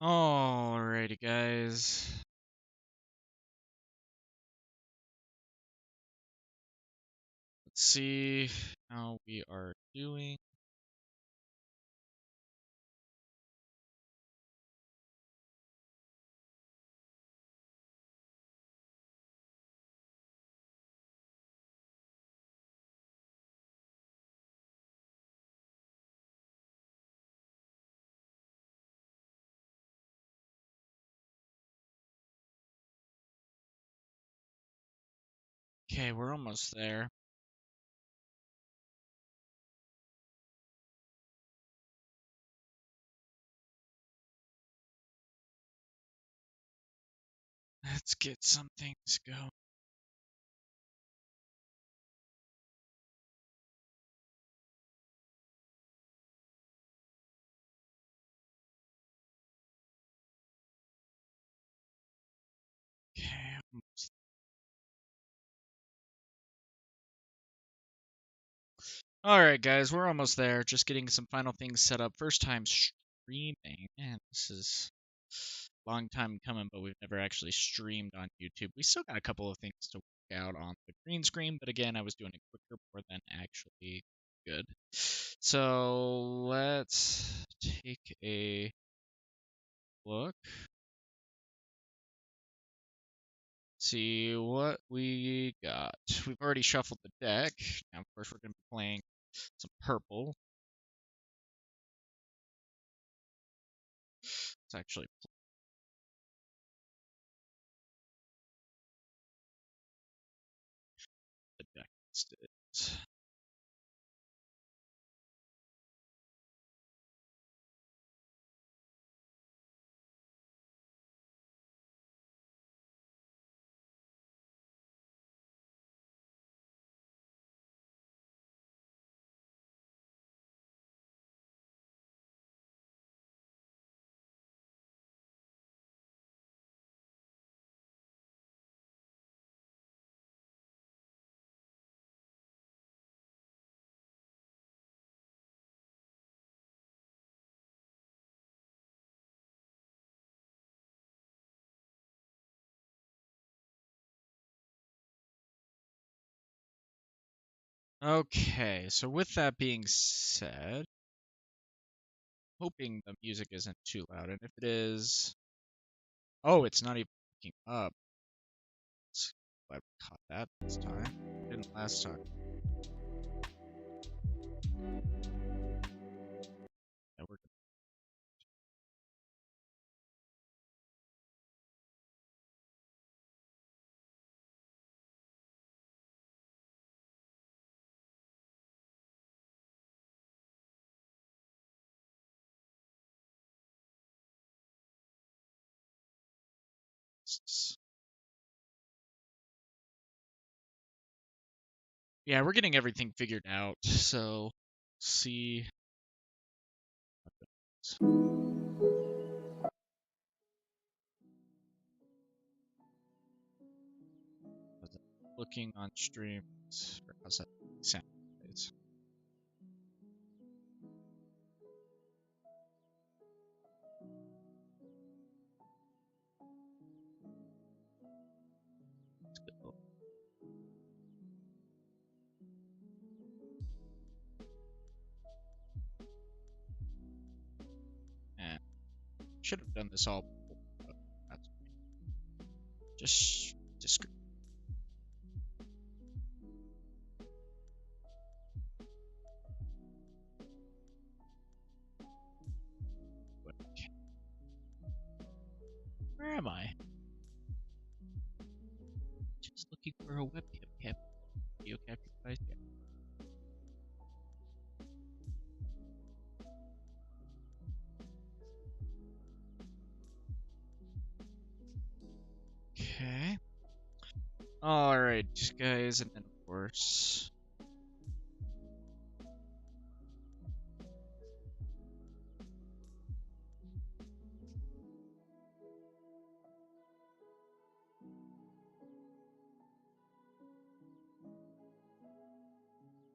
Alrighty, guys. Let's see how we are doing. Okay, we're almost there. Let's get some things going. Okay, almost. Alright, guys, we're almost there. Just getting some final things set up. First time streaming. Man, this is a long time coming, but we've never actually streamed on YouTube. We still got a couple of things to work out on the green screen, but again, I was doing it quicker more than actually good. So let's take a look. See what we got. We've already shuffled the deck. Now, of course, we're going to be playing some purple. It's actually the deck instead. Okay, so with that being said, hoping the music isn't too loud, and if it is, oh, it's not even picking up. Glad we caught that this time. Didn't last time. Yeah, we're good. Yeah, we're getting everything figured out, so see. Looking on streams, or how's that sound? And should have done this all before, but that's just discreet. Where am I? Just looking for a webcam video capture device. Yeah. Okay. Alright, guys, and then of course.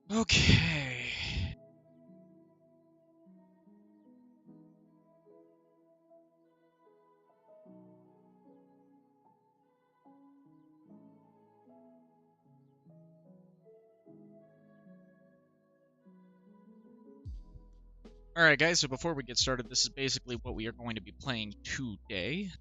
Okay. Alright guys, so before we get started, this is basically what we are going to be playing today.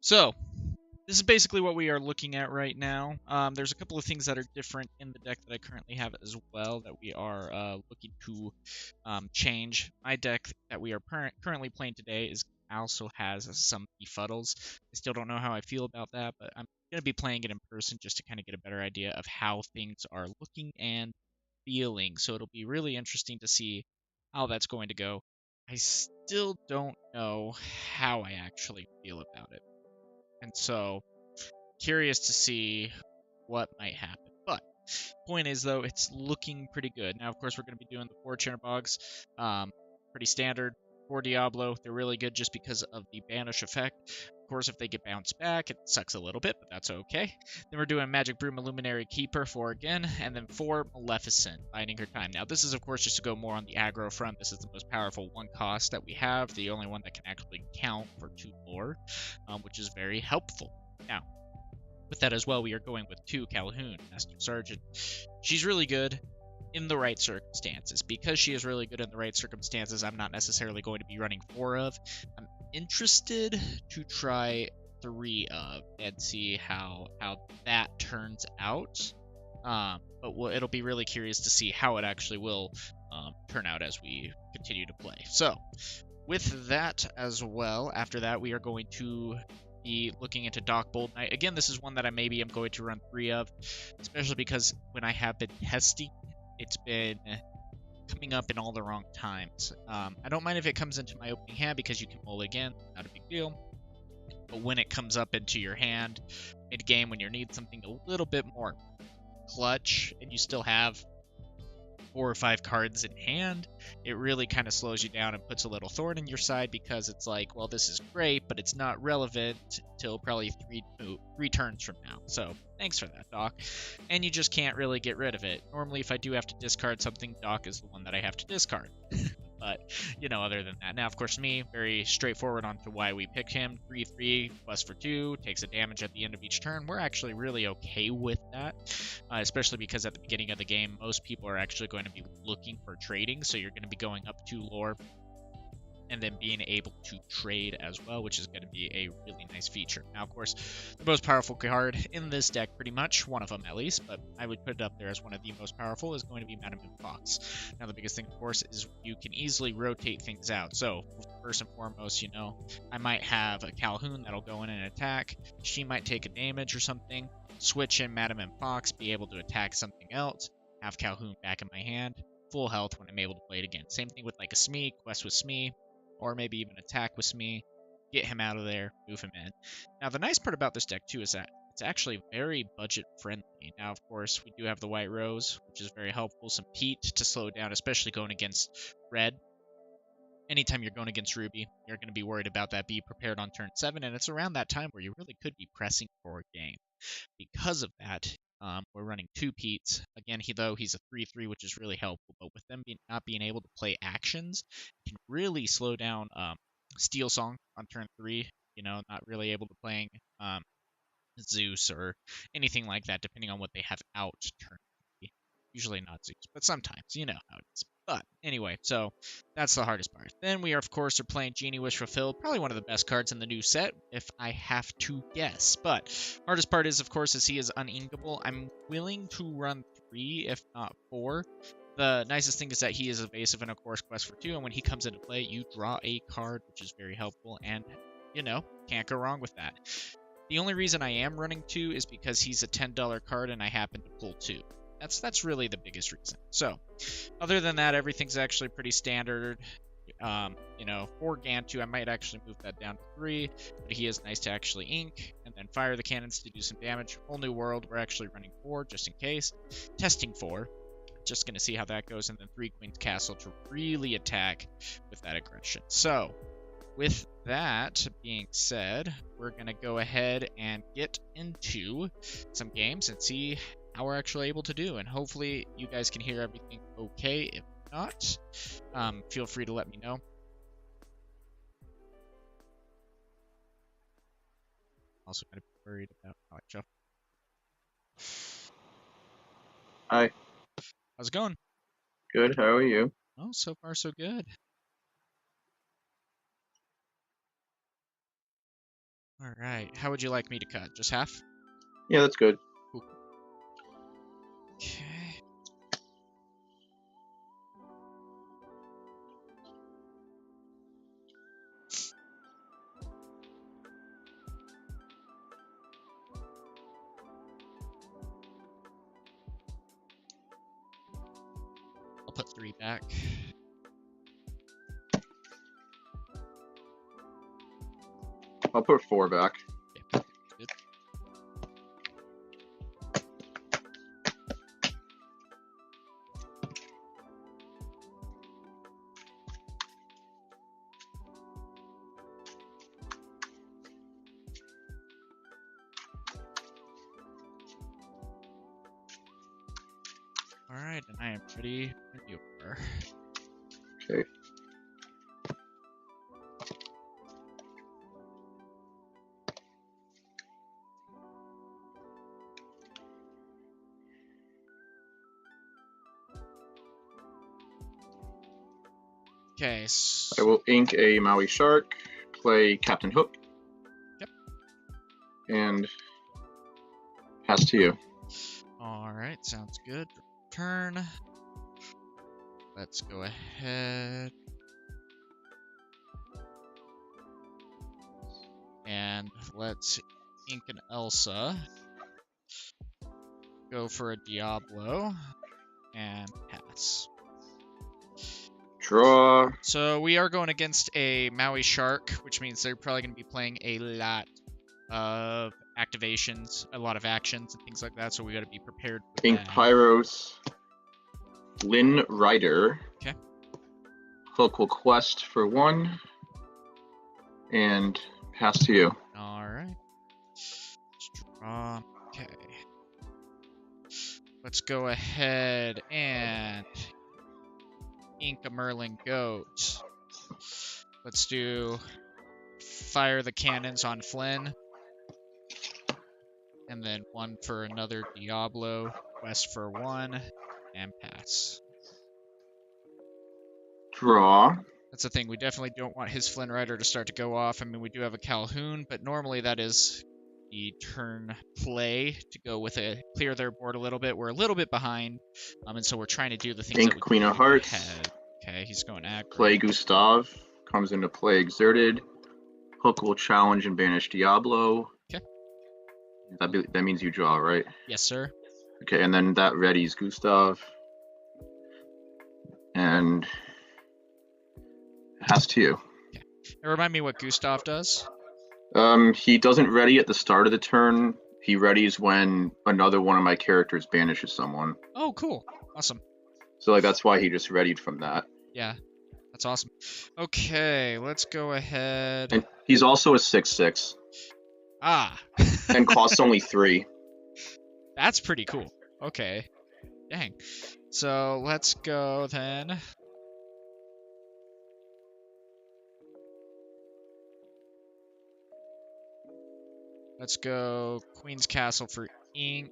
So, this is basically what we are looking at right now. There's a couple of things that are different in the deck that I currently have as well that we are looking to change. My deck that we are currently playing today also has some befuddles. I still don't know how I feel about that, but I'm going to be playing it in person just to kind of get a better idea of how things are looking and feeling. So it'll be really interesting to see how that's going to go. I still don't know how I actually feel about it. And so, curious to see what might happen. But, point is, though, it's looking pretty good. Now, of course, we're going to be doing the 4 Chinnabogs. Pretty standard. 4 Diablo, they're really good just because of the banish effect. Of course, if they get bounced back, it sucks a little bit, but that's okay. Then we're doing Magic Broom Illuminary Keeper 4 again, and then 4 Maleficent, biding her time. Now, this is, of course, just to go more on the aggro front. This is the most powerful 1 cost that we have, the only one that can actually count for 2 lore, which is very helpful. Now, with that as well, we are going with 2 Calhoun, Master Sergeant. She's really good in the right circumstances. Because she is really good in the right circumstances, I'm not necessarily going to be running 4 of. I'm interested to try 3 of and see how that turns out. But it'll be really curious to see how it actually will turn out as we continue to play. So, with that as well, after that, we are going to be looking into Doc Bold Knight. Again, this is one that I maybe am going to run 3 of, especially because when I have been testing, it's been coming up in all the wrong times. I don't mind if it comes into my opening hand because you can mulligan, not a big deal. But when it comes up into your hand mid-game when you need something a little bit more clutch and you still have 4 or 5 cards in hand, it really kind of slows you down and puts a little thorn in your side because it's like, well, this is great, but it's not relevant till probably three turns from now. So thanks for that, Doc. And you just can't really get rid of it. Normally, if I do have to discard something, Doc is the one that I have to discard. But, other than that. Now, of course, me, very straightforward on to why we picked him. 3/3, quest for 2, takes a damage at the end of each turn. We're actually really okay with that, especially because at the beginning of the game, most people are actually going to be looking for trading, so you're going to be going up 2 lore and then being able to trade as well, which is going to be a really nice feature. Now, of course, the most powerful card in this deck, pretty much, one of them at least, but I would put it up there as one of the most powerful, is going to be Madame Fox. Now, the biggest thing, of course, is you can easily rotate things out. So, first and foremost, I might have a Calhoun that'll go in and attack. She might take a damage or something, switch in Madame Fox, be able to attack something else, have Calhoun back in my hand, full health when I'm able to play it again. Same thing with like a Smee, quest with Smee, or maybe even attack with Smee, get him out of there, move him in. Now, the nice part about this deck, too, is that it's actually very budget-friendly. Now, of course, we do have the White Rose, which is very helpful, some Pete to slow down, especially going against Red. Anytime you're going against Ruby, you're going to be worried about that. Be prepared on turn 7, and it's around that time where you really could be pressing for a game. Because of that, we're running 2 Petes. Again, he's a 3/3, which is really helpful, but with them not being able to play actions, it can really slow down Steel Song on turn 3, not really able to playing Zeus or anything like that, depending on what they have out turn 3. Usually not Zeus, but sometimes, you know how it is. But anyway, so that's the hardest part. Then we, of course, are playing Genie Wish Fulfilled, probably one of the best cards in the new set, if I have to guess. But hardest part is, of course, as he is uninkable. I'm willing to run 3, if not 4. The nicest thing is that he is evasive in a course quest for 2, and when he comes into play, you draw a card, which is very helpful, and, can't go wrong with that. The only reason I am running 2 is because he's a $10 card, and I happen to pull 2. That's really the biggest reason. So, other than that, everything's actually pretty standard. For Gantu, I might actually move that down to 3, but he is nice to actually ink, and then fire the cannons to do some damage. Whole New World, we're actually running 4, just in case. Testing 4, just going to see how that goes, and then 3 Queen's Castle to really attack with that aggression. So, with that being said, we're going to go ahead and get into some games and see how we're actually able to do. And hopefully you guys can hear everything okay. If not, feel free to let me know. Also gonna be worried about how I jump. Hi. How's it going? Good. How are you? Oh, so far so good. All right. How would you like me to cut? Just half? Yeah, that's good. Cool. Okay. I'll put 3 back. I'll put 4 back. Yeah, good. All right, and I am ready when you are. Okay. Okay. I will ink a Maui Shark, play Captain Hook. Yep. And pass to you. All right, sounds good. Turn. Let's go ahead. And let's ink an Elsa. Go for a Diablo. And pass. Draw. So we are going against a Maui Shark, which means they're probably going to be playing a lot of activations, a lot of actions and things like that, so we got to be prepared for Ink that. Pyros. Lynn Rider. Okay. Hook will quest for 1. And pass to you. Alright. Draw. Okay. Let's go ahead and ink a Merlin Goat. Let's do fire the cannons on Flynn. And then 1 for another Diablo. Quest for 1. And pass. Draw. That's the thing. We definitely don't want his Flynn Rider to start to go off. I mean, we do have a Calhoun, but normally that is the turn play to go with a clear their board a little bit. We're a little bit behind, and so we're trying to do the things Ink that we Queen can of keep Hearts. ahead. Okay, he's going aggro. Play Gustav. Comes into play Exerted. Hook will challenge and banish Diablo. Okay. That means you draw, right? Yes, sir. Okay, and then that readies Gustav. And pass to you. Okay. And remind me what Gustav does. He doesn't ready at the start of the turn. He readies when another one of my characters banishes someone. Oh, cool. Awesome. So like that's why he just readied from that. Yeah, that's awesome. Okay, let's go ahead. And he's also a 6/6. Ah. And costs only 3. That's pretty cool. Okay. Dang. So let's go then. Let's go Queen's Castle for ink.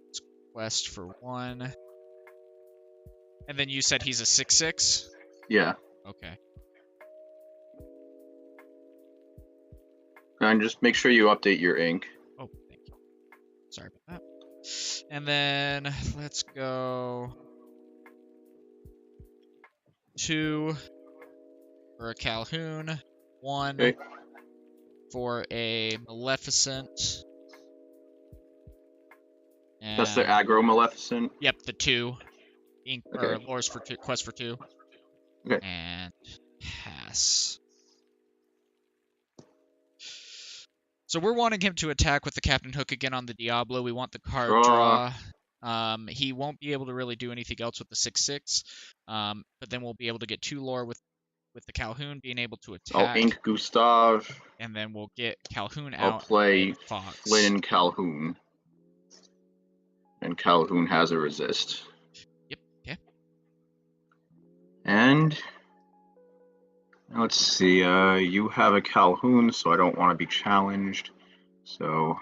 Let's quest for 1. And then you said he's a 6/6? Yeah. Okay. And just make sure you update your ink. Oh, thank you. Sorry about that. And then let's go 2 for a Calhoun, 1 Okay. for a Maleficent. And That's the aggro Maleficent. Yep, the 2. Ink or Okay. lures for 2, quest for 2. Okay. And pass. So we're wanting him to attack with the Captain Hook again on the Diablo. We want the card draw. He won't be able to really do anything else with the 6/6. But then we'll be able to get 2 lore with the Calhoun being able to attack. I'll ink Gustav. And then we'll get Calhoun I'll out. play Fox. Flynn and Calhoun. and Calhoun has a resist. Yep. Okay. And let's see, you have a Calhoun, so I don't want to be challenged. So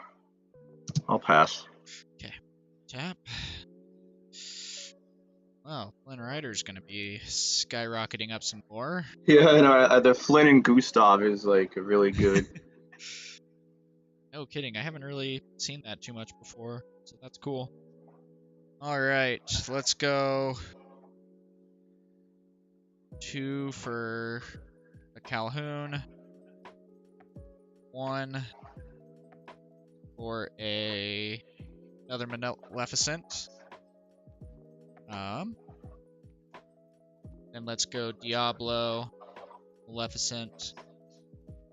I'll pass. Okay. Tap. Well, Flynn Rider's gonna be skyrocketing up some more. Yeah, no, the Flynn and Gustav is like really good. No kidding, I haven't really seen that too much before, so that's cool. Alright, let's go 2 for a Calhoun, 1 for another Maleficent. Then let's go Diablo, Maleficent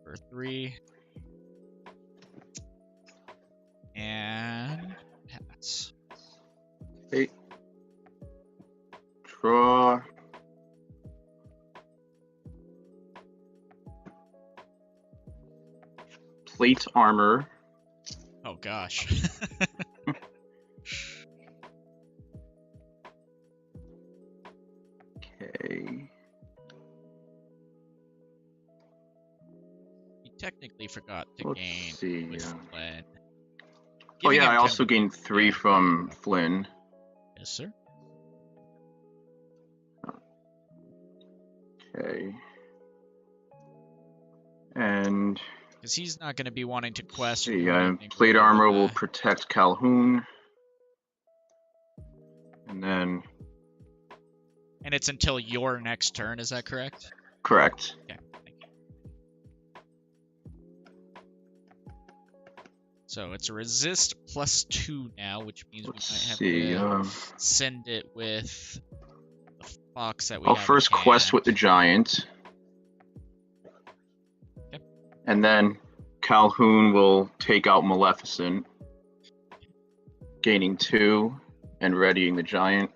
for 3. And pass. Okay. Draw. Plate armor. Oh gosh. Okay. You technically forgot to Let's gain see. with Flynn. Oh Giving yeah, him I also gained 3 yeah. from Flynn. Yes, sir. Okay. And Because he's not going to be wanting to quest or see, do anything plate really armor with will protect Calhoun. And then And it's until your next turn, is that correct? correct. Okay, thank you. So it's a resist +2 now, which means Let's we might have see. to send it with the fox that we I'll have first in quest hand. with the giant. Okay. And then Calhoun will take out Maleficent, gaining 2 and readying the giant.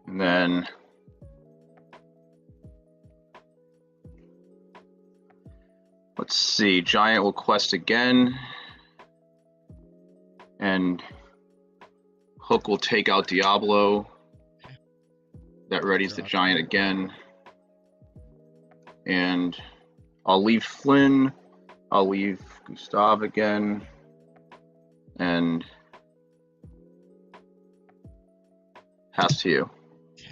And then let's see, giant will quest again. And Hook will take out Diablo. That readies the giant again. And I'll leave Flynn. I'll leave Gustav again. And pass to you. Okay.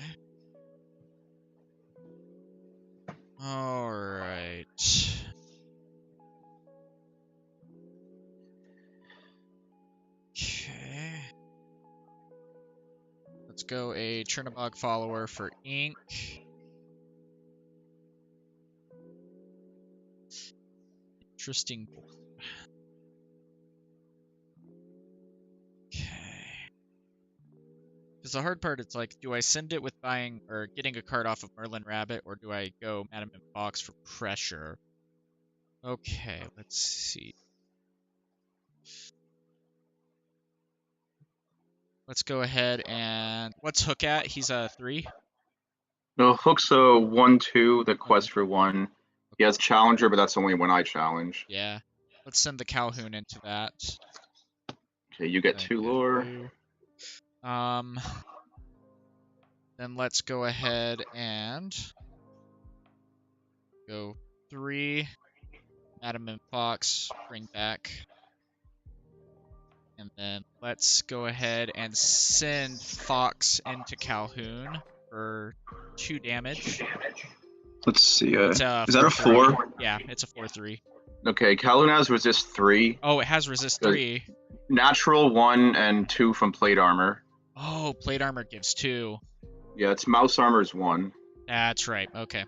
All right. Okay. Let's go a Chernobog follower for ink. Interesting. Okay. Because the hard part, it's like, do I send it with buying or getting a card off of Merlin Rabbit, or do I go Madam and Fox for pressure? Okay, let's see. Let's go ahead and what's Hook at? He's a 3. No, Hook's a 1/2, the quest Okay. for 1. He has Challenger, but that's only when I challenge. Yeah. Let's send the Calhoun into that. Okay, you get Then 2 get lore. 2. Then let's go ahead and go 3. Adam and Fox, bring back. And then let's go ahead and send Fox into Calhoun for 2 damage. Let's see. It's a Is that a 4/3. 4? Yeah, it's a 4/3. Okay, Calhoun has resist 3. Oh, it has resist 3. Natural 1 and 2 from plate armor. Oh, plate armor gives 2. Yeah, its mouse armor is 1. That's right. Okay.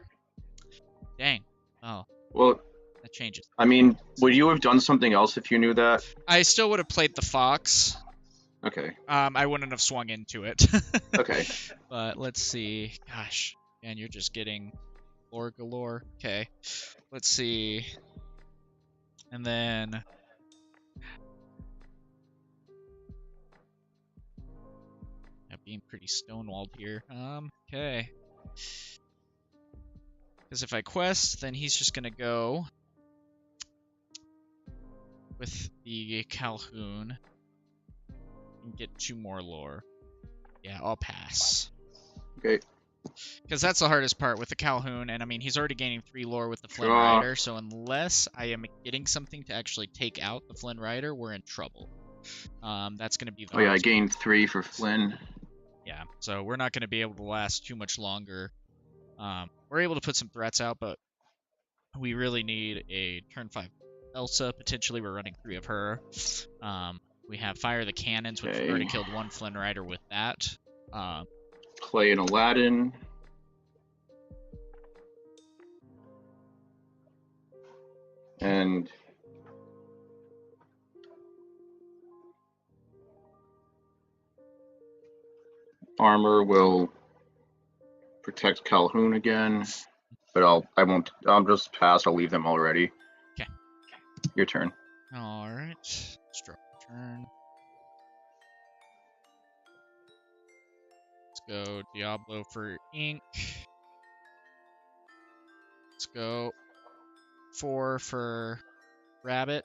Dang. Oh, Well, that changes. I mean, would you have done something else if you knew that? I still would have played the Fox. Okay. I wouldn't have swung into it. Okay. But let's see. Gosh, man, you're just getting lore galore. Okay. Let's see. And then being pretty stonewalled here. Okay. Because if I quest, then he's just gonna go with the Calhoun and get 2 more lore. Yeah, I'll pass. Okay. Because that's the hardest part with the Calhoun, and I mean, he's already gaining 3 lore with the Flynn Draw. Rider, so unless I am getting something to actually take out the Flynn Rider, we're in trouble. That's going to be the Oh yeah, I hardest part. gained 3 for Flynn. Yeah, so we're not going to be able to last too much longer. We're able to put some threats out, but we really need a turn 5 Elsa. Potentially, we're running 3 of her. We have Fire the Cannons, which we've already killed 1 Flynn Rider with that. Play an Aladdin. And armor will protect Calhoun again, but I'll just pass. I'll leave them already. Okay. Your turn. All right. Let's draw a turn. Let's go Diablo for ink. Let's go 4 for rabbit.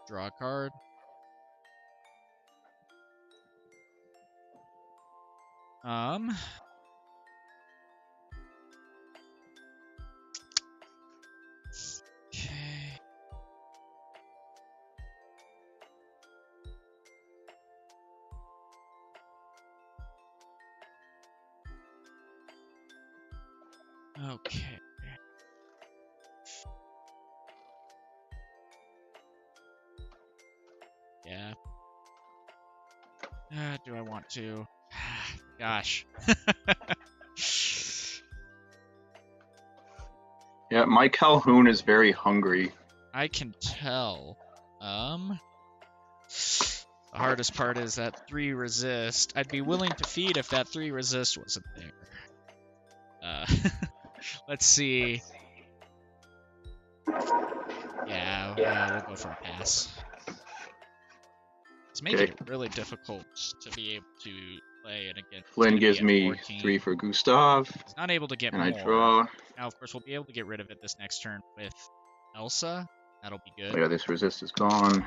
Draw a card. Okay. Okay. Yeah. Do I want to? Gosh. Yeah, my Calhoun is very hungry. I can tell. The hardest part is that 3 resist. I'd be willing to feed if that 3 resist wasn't there. Let's see. Yeah, we'll go for a pass. It's making it really difficult to be able to play it again. Flynn gives me 3 for Gustav. He's not able to get and more. I draw. Now, of course, we'll be able to get rid of it this next turn with Elsa. That'll be good. Oh yeah, this resist is gone.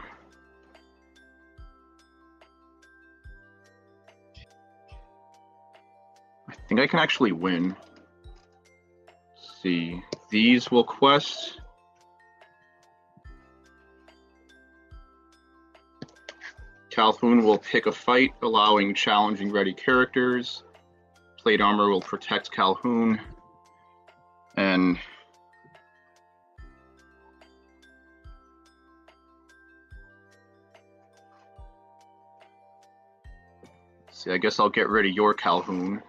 I think I can actually win. Let's see, these will quest. Calhoun will pick a fight, allowing challenging ready characters. Plate armor will protect Calhoun. And see, I guess I'll get rid of your Calhoun.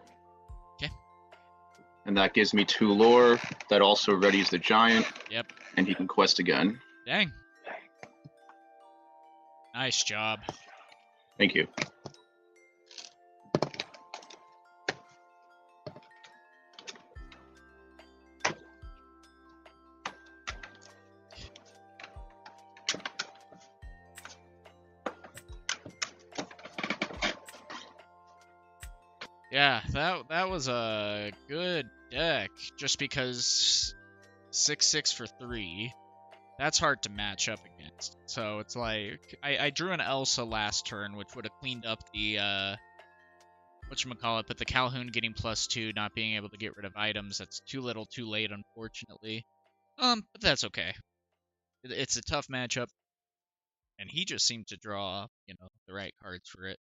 Okay. And that gives me 2 lore. That also readies the giant. Yep. And he can quest again. Dang. Nice job. Thank you. Yeah, that was a good deck. Just because 6/6 for 3, that's hard to match up against. So it's like I drew an Elsa last turn, which would have cleaned up the whatchamacallit, but the Calhoun getting +2, not being able to get rid of items, that's too little, too late, unfortunately. But that's okay. It's a tough matchup, and he just seemed to draw, the right cards for it.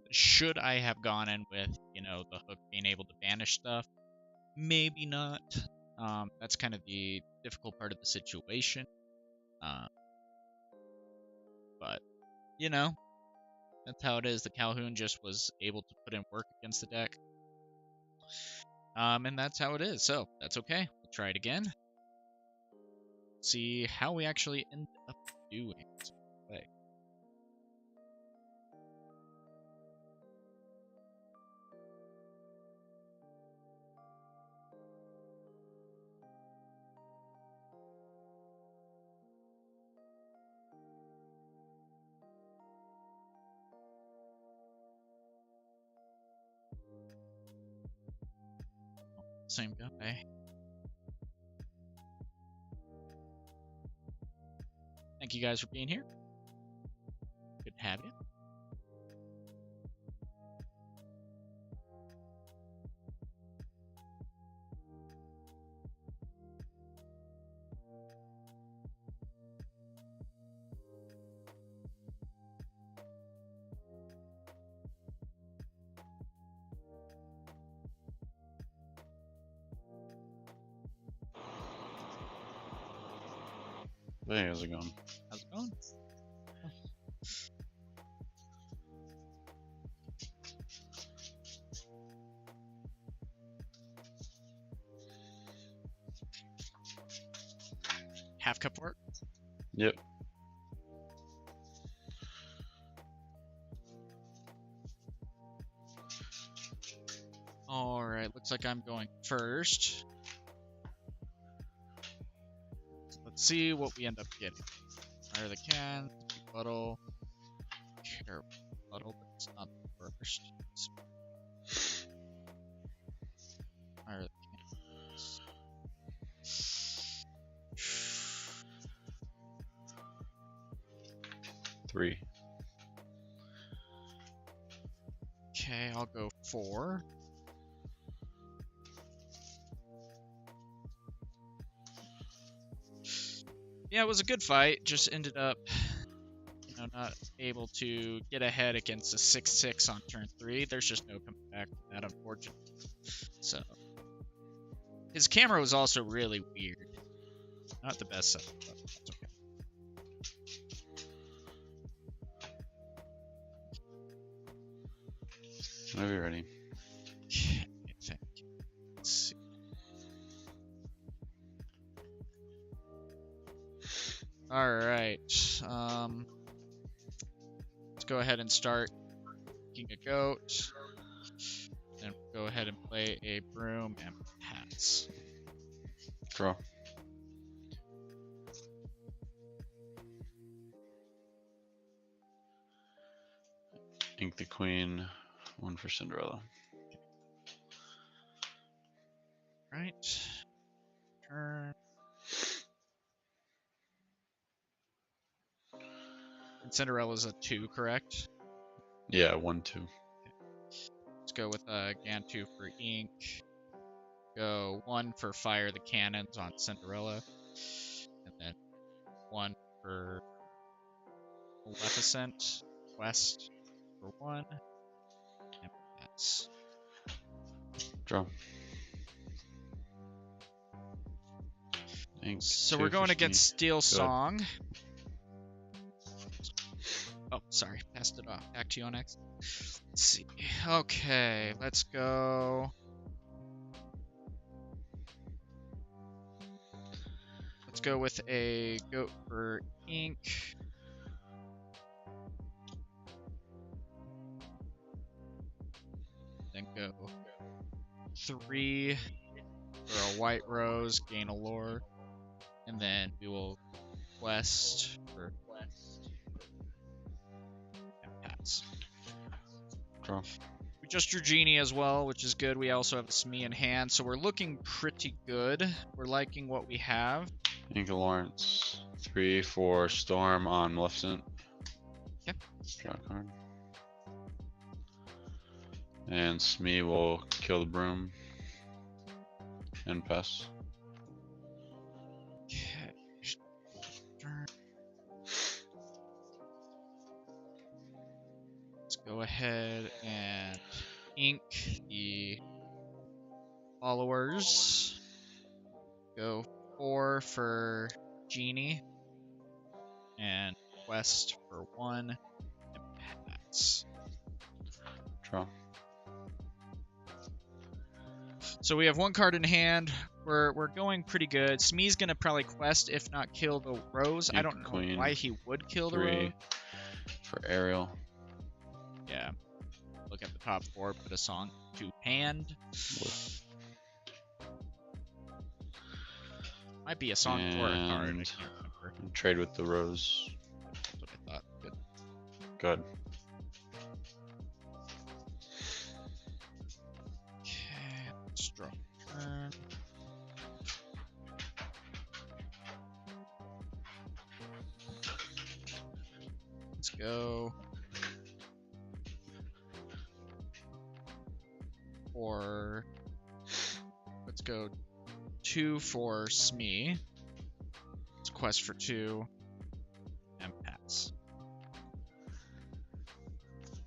Should I have gone in with, the hook being able to banish stuff? Maybe not. That's kind of the difficult part of the situation. But, that's how it is. The Calhoun just was able to put in work against the deck. And that's how it is. So, that's okay. We'll try it again. See how we actually end up doing. Okay. Same guy. Thank you guys for being here. Good to have you. Hey, how's it going? How's it going? Half cup work? Yep. Alright, looks like I'm going first. So let's see what we end up getting. Fire the can, puddle, careful puddle, but it's not the first. Fire the cans. 3. Okay, I'll go 4. Yeah, it was a good fight. Just ended up, not able to get ahead against a 6-6 on turn 3. There's just no coming back from that, unfortunately. So, his camera was also really weird. Not the best setup, but that's okay. Whenever you're ready. Okay, let's see. All right. Let's go ahead and start King a goat. Then we'll go ahead and play a broom and pass. Draw. Ink the queen. 1 for Cinderella. Right. Turn. And Cinderella's a 2, correct? Yeah, 1, 2. Let's go with Gan 2 for ink. Go 1 for fire the cannons on Cinderella. And then 1 for Maleficent. Quest for 1. And pass. Draw. Ink So 2 we're going for against Steel Good. Song. Oh, sorry. Passed it off. Back to you on X. Let's see. Okay, let's go. Let's go with a goat for ink. Then go 3 for a white rose, gain a lore. And then we will quest for and pass. Draw. We just drew Genie as well, which is good. We also have a Smee in hand, so we're looking pretty good. We're liking what we have. Ink Lawrence. 3 for Storm on Maleficent. Yep. Draw a card. And Smee will kill the broom. And pass. Okay. Turn. Let's go ahead and ink the followers. Go 4 for Genie. And quest for 1. And pass. Draw. So we have 1 card in hand. We're going pretty good. Smee's gonna probably quest, if not kill the rose. I Ink don't know queen. why he would kill the 3 rose. for Ariel. Yeah. Look at the top 4, put a song to hand. Might be a song for a card. I And can't remember. trade with the rose. That's what I thought. Good. Good. Okay, let's draw a turn. go. Or let's go 2 for Smee. Let's quest for 2 and pass.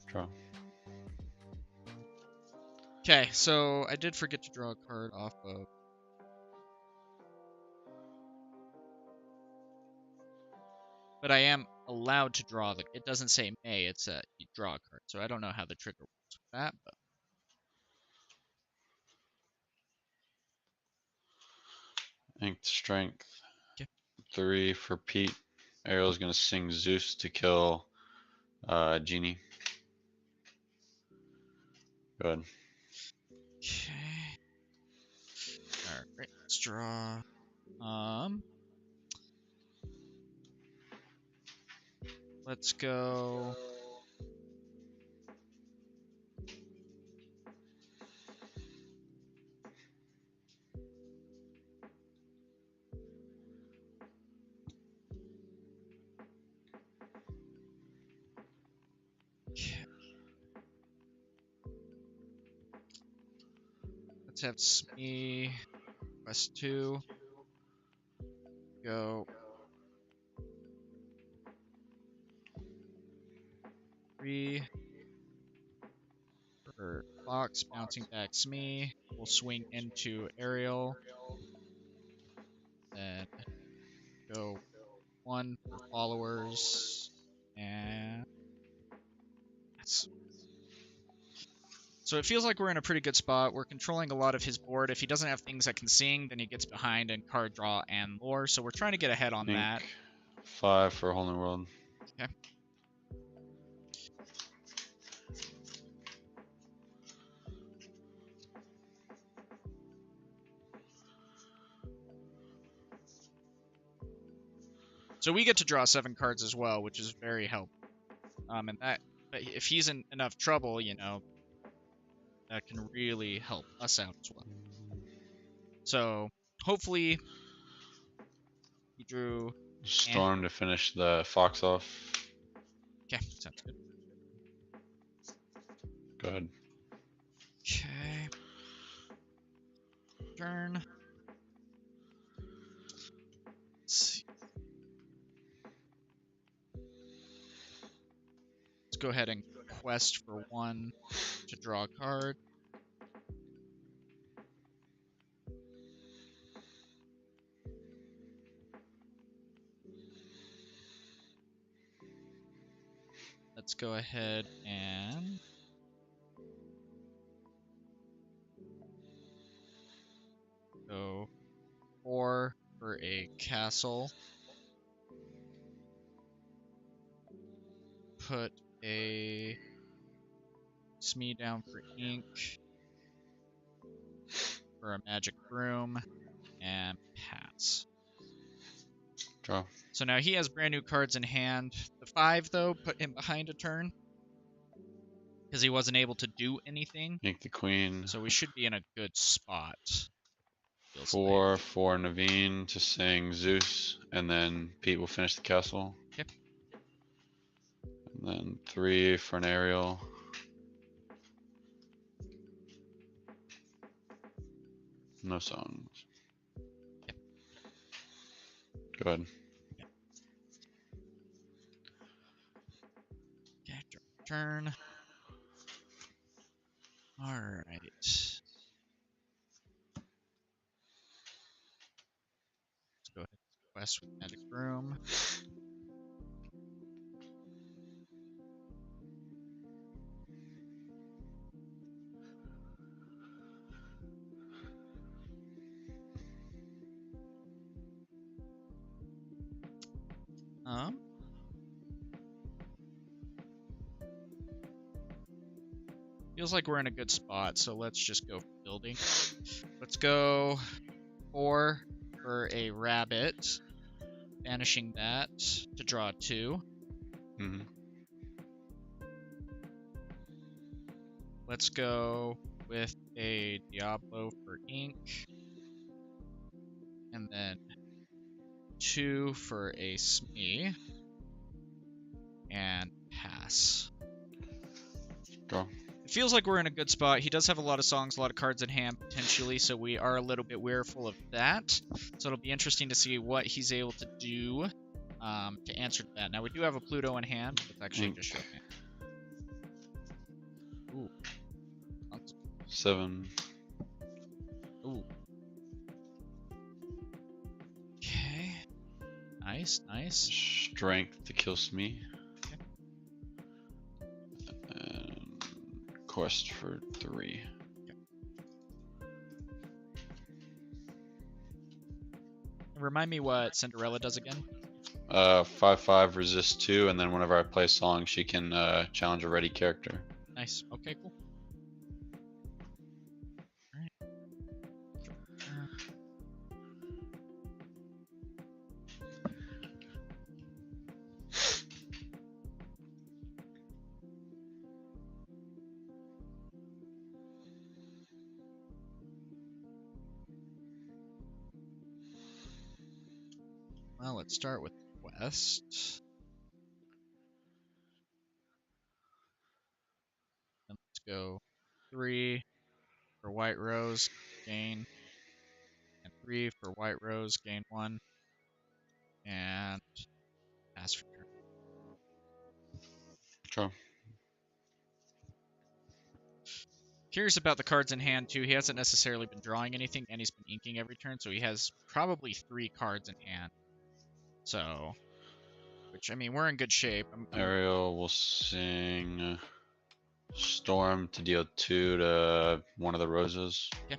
Draw. Okay, so I did forget to draw a card off of. But I am allowed to draw the. It doesn't say may, it's a you draw a card. So I don't know how the trigger works with that, but Inked Strength. okay. 3 for Pete. Ariel's gonna sing Zeus to kill Genie. Go ahead. Okay. Alright, let's draw. Let's go. Okay. Let's have Smee quest 2. Go 3 for Fox, bouncing back Smee. We'll swing into Ariel. Then go 1 for followers. And that's. So it feels like we're in a pretty good spot. We're controlling a lot of his board. If he doesn't have things that can sing, then he gets behind in card draw and lore. So we're trying to get ahead on Ink. that. 5 for Whole New World. Okay. So we get to draw 7 cards as well, which is very helpful. And that, but if he's in enough trouble, you know, that can really help us out as well. So hopefully he drew. Storm to finish the Fox off. Okay, sounds good. Go ahead. Okay. Turn. Let's see. Let's go ahead and quest for 1 to draw a card. Let's go ahead and go 4 for a castle. Put a Smee down for ink. For a magic broom. And pass. Draw. So now he has brand new cards in hand. The 5, though, put him behind a turn. Because he wasn't able to do anything. Ink the Queen. So we should be in a good spot. 4 for Naveen to sing Zeus, and then Pete will finish the castle. Okay. And then 3 for an Ariel. No songs. Yep. Go ahead. Okay, turn. Alright. Let's go ahead and quest with Magic Broom. Feels like we're in a good spot, so let's just go for building. Let's go 4 for a rabbit, banishing that to draw 2. Mm-hmm. Let's go with a Diablo for ink, and then 2 for a Smee, and pass. Draw. It feels like we're in a good spot. He does have a lot of songs, a lot of cards in hand potentially, so we are a little bit weariful of that. So it'll be interesting to see what he's able to do to answer to that. Now we do have a Pluto in hand. Let's actually just show him. Ooh. 7. Ooh. Okay. Nice, nice. Strength to kill Smee. Okay. And quest for 3. Okay. Remind me what Cinderella does again. 5/5 resist 2, and then whenever I play a song, she can challenge a ready character. Nice. Okay, cool. Alright. Well, let's start with quest. And let's go 3 for White Rose, gain, and 3 for White Rose, gain 1, and pass for turn. Draw. Curious about the cards in hand too. He hasn't necessarily been drawing anything, and he's been inking every turn, so he has probably 3 cards in hand. So, which I mean, we're in good shape. Ariel will sing Storm to deal 2 to one of the roses. Yeah.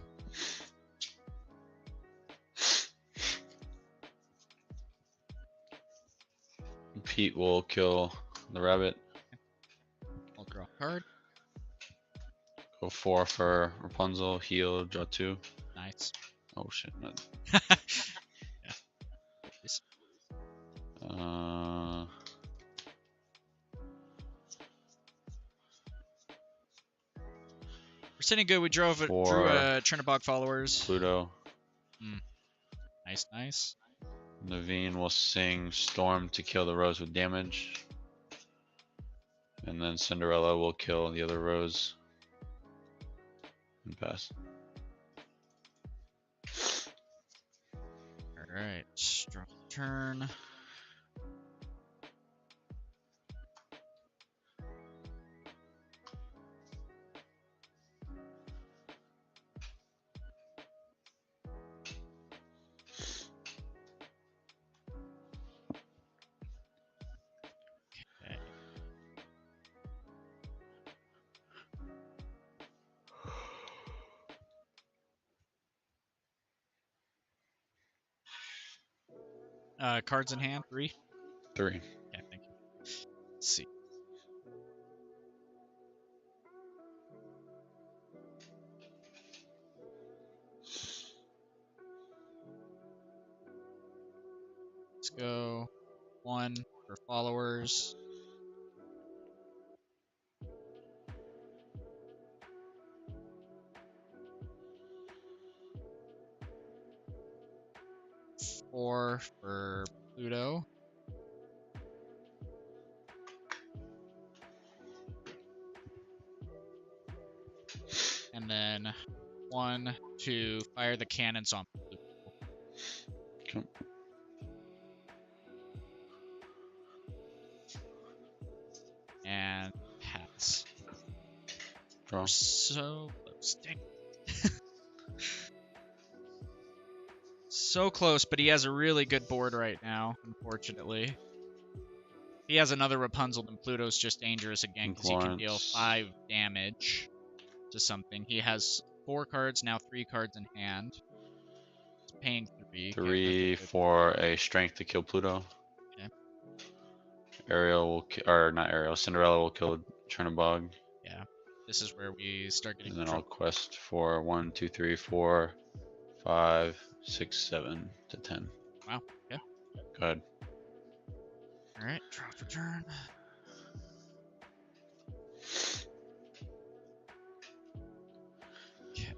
Pete will kill the rabbit. I'll draw a card. Go 4 for Rapunzel, heal, draw 2. Nice. Oh shit. Yeah. We're sitting good. We drew a Chernobog followers. Pluto. Nice, nice. Naveen will sing Storm to kill the rose with damage. And then Cinderella will kill the other rose. And pass. Alright, draw the turn. Cards in hand, 3? 3. Okay, thank you. Let's see. Let's go 1 for followers. Four for Pluto. And then 1 to fire the cannons on Pluto. Okay. And pass. Draw. We're so close. Dang. So close, but he has a really good board right now, unfortunately. If he has another Rapunzel, then Pluto's just dangerous again, because he can deal 5 damage to something. He has 4 cards, now 3 cards in hand. He's paying 3. 3 for a strength to kill Pluto. Okay. Ariel will or not Ariel, Cinderella will kill Chernobog. Yeah. This is where we start getting And then I'll quest for 1, 2, 3, 4, 5, 6, 7 to 10. Wow. Okay. Go ahead. Alright, draw for turn. Okay.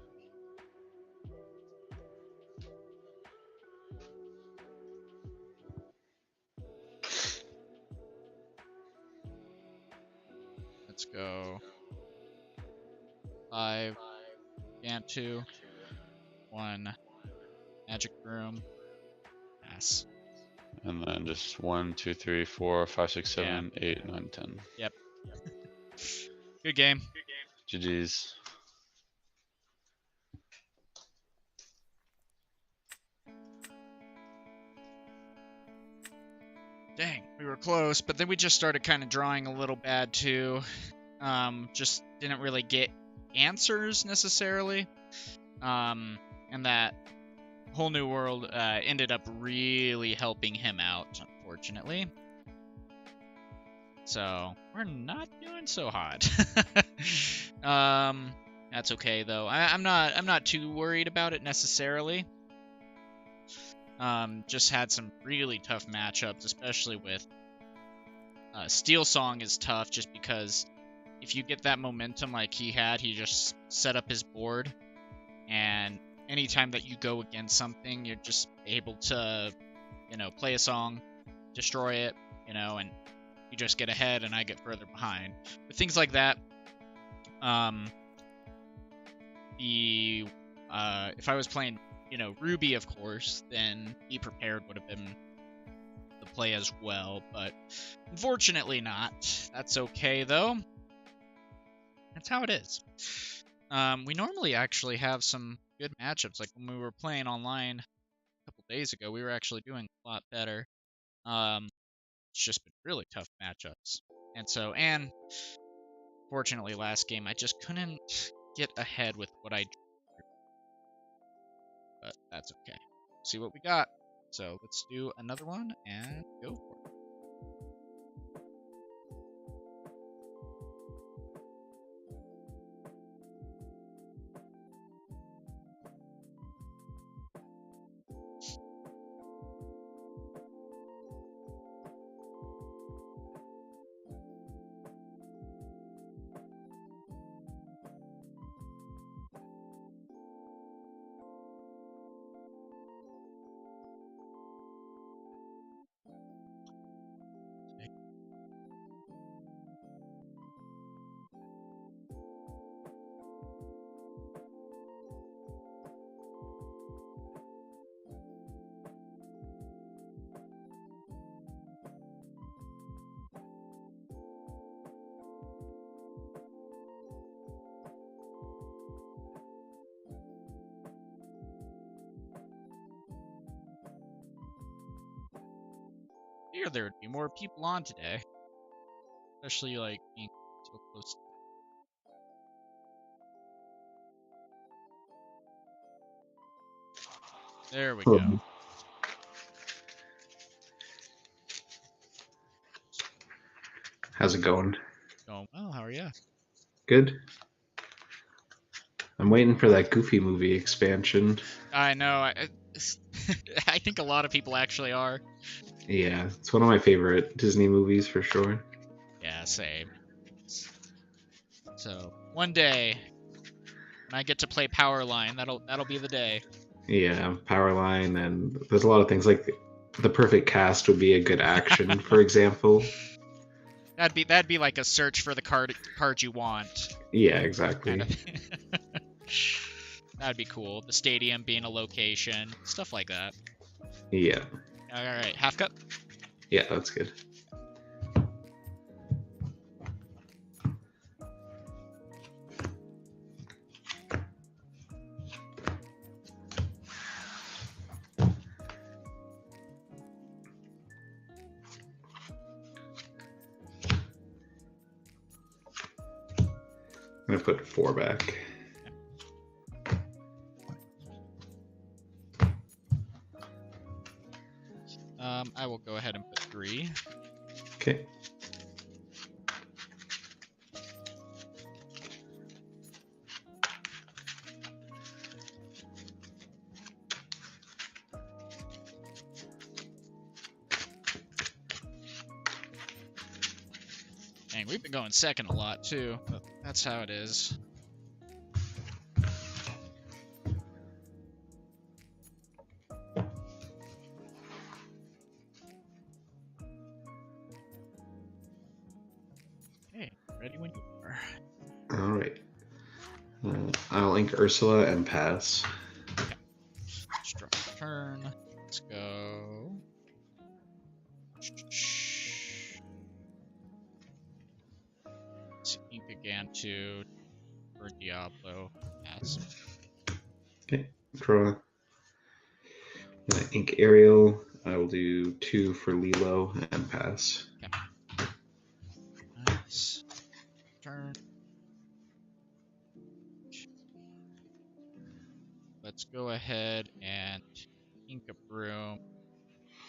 Let's go. 5 Gantu, 1 Magic Room, pass. And then just 1, 2, 3, 4, 5, 6, 7, 8, 9, 10. Yep. Good game. GG's. Dang, we were close, but then we just started kind of drawing a little bad too. Just didn't really get answers necessarily. And that whole new world ended up really helping him out, unfortunately. So we're not doing so hot. That's okay though. I'm not too worried about it necessarily. Just had some really tough matchups, especially with Steel Song is tough just because if you get that momentum like he had, he just set up his board, and anytime that you go against something, you're just able to, play a song, destroy it, and you just get ahead and I get further behind. But things like that, if I was playing, Ruby, of course, then Be Prepared would have been the play as well, but unfortunately not. That's okay, though. That's how it is. We normally actually have some good matchups. Like when we were playing online a couple days ago, we were actually doing a lot better. It's just been really tough matchups. And fortunately last game, I just couldn't get ahead with what I drew. But that's okay. See what we got. So let's do another one and go for it. Here there would be more people on today, especially like being so close. There we go. How's it going? Going well. How are you? Good. I'm waiting for that Goofy movie expansion. I know. I think a lot of people actually are. Yeah, it's one of my favorite Disney movies for sure. Yeah, same. So one day, when I get to play Powerline, that'll be the day. Yeah, Powerline, and there's a lot of things like the perfect cast would be a good action, for example. That'd be like a search for the card you want. Yeah, exactly. Kind of. That'd be cool. The stadium being a location, stuff like that. Yeah. All right, half cup. Yeah, that's good. I'm gonna put 4 back. I will go ahead and put 3. Okay. Dang, we've been going second a lot too, but that's how it is. Okay, ready when you I'll ink Ursula and pass. Let's draw a turn. Let's go. Let's ink again for Diablo. Pass. Okay, draw. Ink Ariel. I will do 2 for Lilo and pass. Nice. Turn. Let's go ahead and ink a broom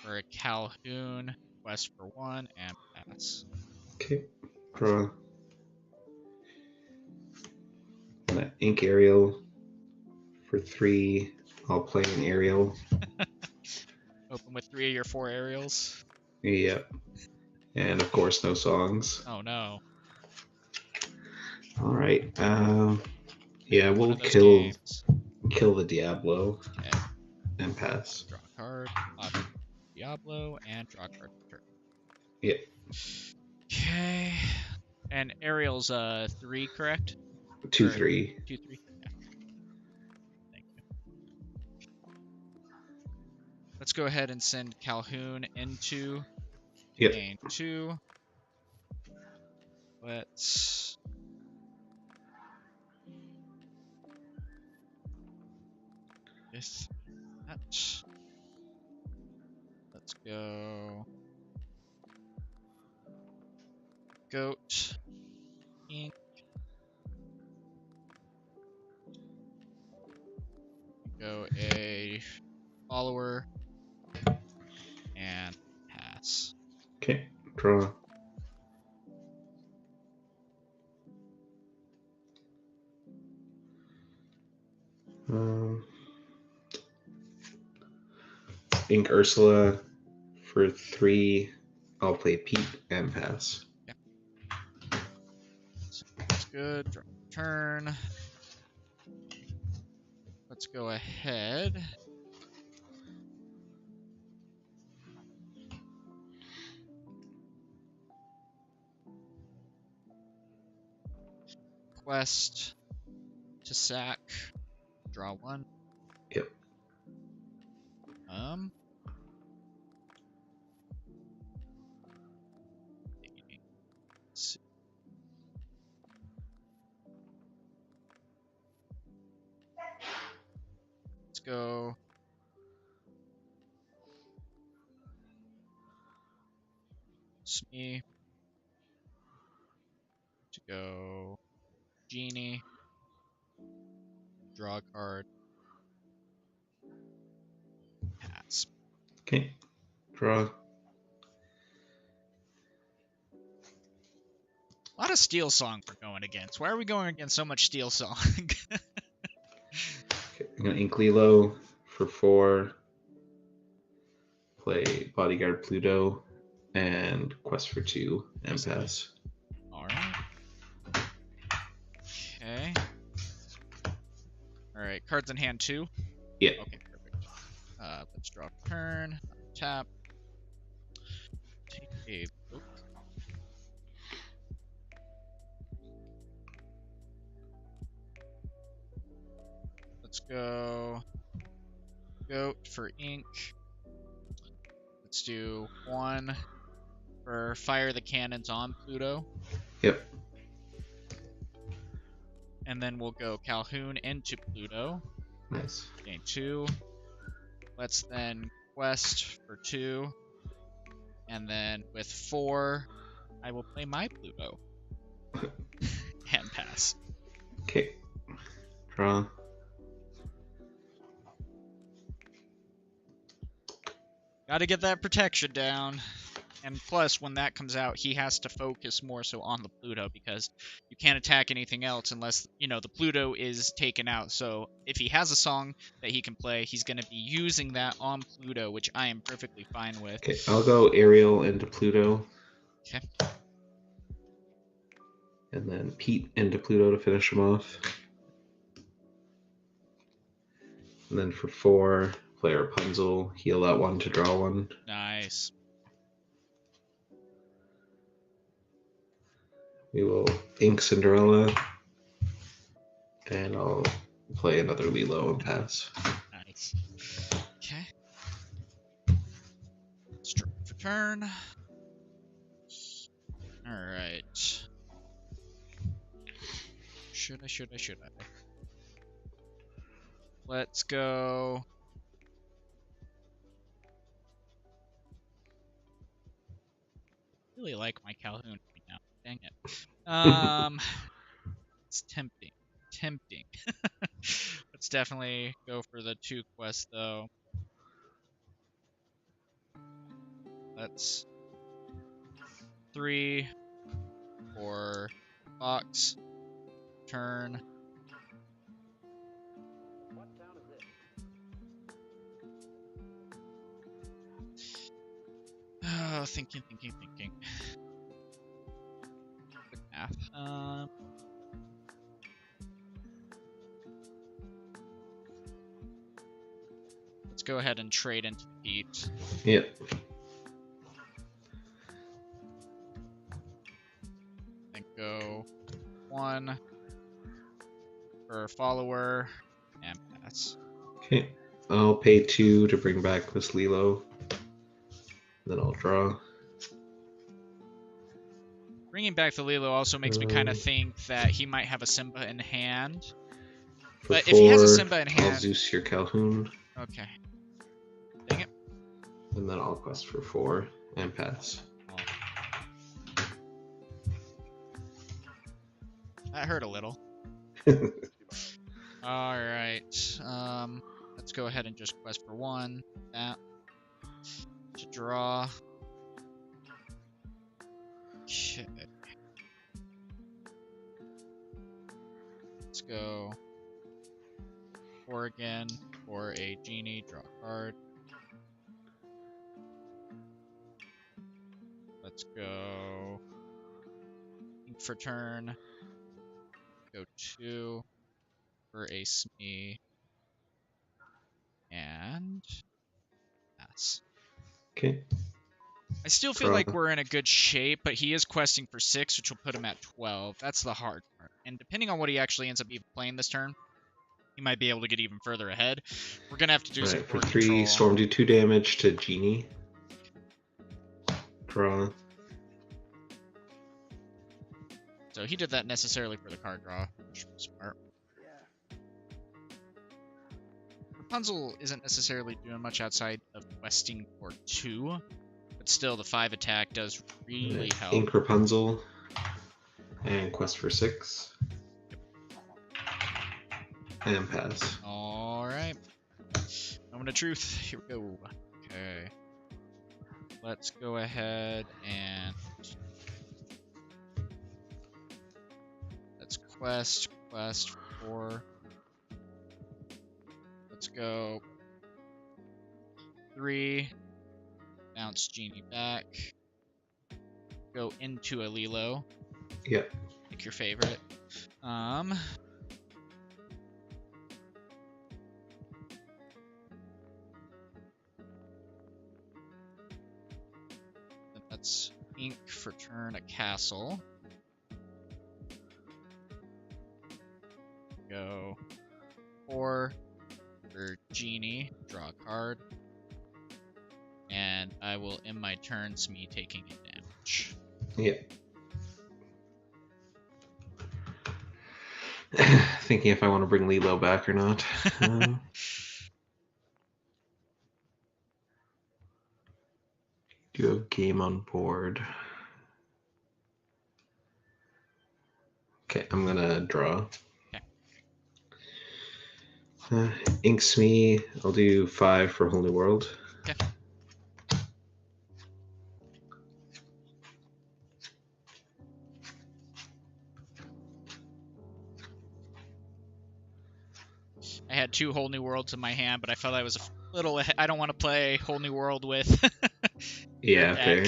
for a Calhoun. Quest for 1 and pass. Okay, draw. Ink Ariel for 3. I'll play an Ariel. Open with 3 of your 4 aerials. Yep. And of course, no songs. Oh no. All right. Yeah, One we'll of those kill games. the Diablo Okay. and pass. Draw a card. Diablo and draw a card. Turn. Yeah. Okay. And Ariel's 3, correct? 2, Or 3. 2, 3. Yeah. Thank you. Let's go ahead and send Calhoun into Yep. game 2. Let's with that. Let's go goat ink. Go a follower and pass. Okay, draw. Ink Ursula for 3. I'll play Pete and pass. Yeah. That's good. Draw turn. Let's go ahead. Quest to sack. Draw 1. Yep. See. Let's go. Smee. To go. Genie. Draw a card. Pass. Okay, draw. A lot of Steel Song we're going against. Why are we going against so much Steel Song? Okay, I'm gonna ink Lilo for 4. Play Bodyguard Pluto and Quest for 2 and pass. Alright. Okay. Alright, cards in hand 2? Yeah. Okay, perfect. Let's draw a turn. Tap. Take a look. Let's go goat for ink. Let's do 1 for fire the cannons on Pluto. Yep. And then we'll go Calhoun into Pluto. Nice. Gain 2. Let's then quest for 2. And then with 4, I will play my Pluto. And pass. Okay. Draw. Gotta get that protection down. And plus, when that comes out, he has to focus more so on the Pluto, because you can't attack anything else unless, the Pluto is taken out. So if he has a song that he can play, he's going to be using that on Pluto, which I am perfectly fine with. Okay, I'll go Ariel into Pluto. Okay. And then Pete into Pluto to finish him off. And then for 4, play Rapunzel, heal that 1 to draw 1. Nice. We will ink Cinderella. And I'll play another Lilo and pass. Nice. Okay. Strike for turn. Alright. Should I? Let's go. Really like my Calhoun right now. Dang it. It's tempting. Let's definitely go for the 2 quest though. Let's 3 for Fox. Turn. Oh, thinking. Quick math. Let's go ahead and trade into the heat. Yep. Then go 1 for follower and pass. Okay. I'll pay 2 to bring back this Lilo. Then I'll draw. Bringing back the Lilo also makes me kind of think that he might have a Simba in hand. For But 4, if he has a Simba in I'll hand... Zeus your Calhoun. Okay. Dang it. And then I'll quest for 4 and pass. Oh. That hurt a little. Alright. Let's go ahead and just quest for 1. That. To draw. Okay. Let's go 4 again for a genie, draw a card. Let's go ink for turn. Go 2 for a Smee. And pass. Okay. I still feel like we're in a good shape, but he is questing for 6, which will put him at 12. That's the hard part. And depending on what he actually ends up even playing this turn, he might be able to get even further ahead. We're going to have to do some For board 3, control. Storm do 2 damage to Genie. Draw. So he did that necessarily for the card draw, which was smart. Rapunzel isn't necessarily doing much outside of questing for 2, but still the 5 attack does really help. Ink Rapunzel and quest for 6 and pass. Alright. Moment of truth. Here we go. Okay. Let's go ahead and let's quest 4. Let's go 3. Bounce Genie back. Go into a Lilo. Yep. Pick your favorite. And that's ink for turn a castle. Go 4 for Genie, draw a card. And I will end my turn, Smee taking a damage. Yep. Thinking if I want to bring Lilo back or not. Do have game on board. Okay, I'm gonna draw. Okay. Inks me. I'll do 5 for Whole New World. Okay. I had 2 Whole New Worlds in my hand, but I felt I was a little ahead. I don't want to play Whole New World with. Yeah, fair.